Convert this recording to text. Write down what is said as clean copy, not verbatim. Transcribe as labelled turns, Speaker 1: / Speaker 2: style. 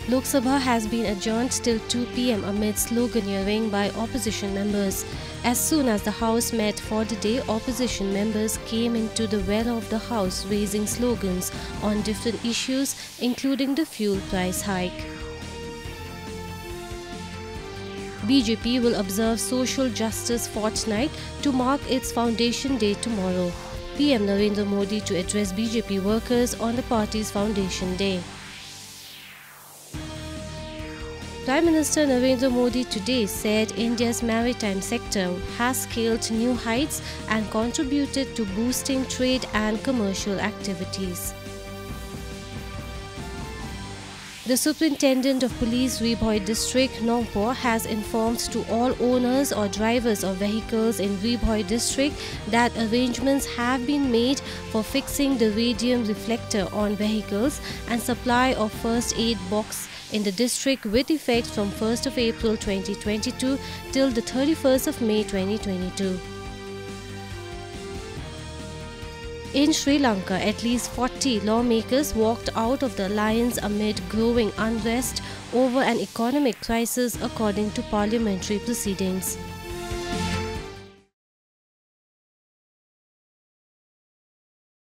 Speaker 1: Lok Sabha has been adjourned till 2 p.m. amid sloganeering by opposition members. As soon as the House met for the day, opposition members came into the well of the House raising slogans on different issues, including the fuel price hike. BJP will observe Social Justice Fortnight to mark its Foundation Day tomorrow. PM Narendra Modi to address BJP workers on the party's Foundation Day. Prime Minister Narendra Modi today said India's maritime sector has scaled new heights and contributed to boosting trade and commercial activities. The Superintendent of Police Ribhoi District, Nongpor, has informed to all owners or drivers of vehicles in Ribhoi District that arrangements have been made for fixing the radium reflector on vehicles and supply of first aid box in the district with effect from 1st of April 2022 till the 31st of May 2022. In Sri Lanka, at least 40 lawmakers walked out of the alliance amid growing unrest over an economic crisis, according to parliamentary proceedings.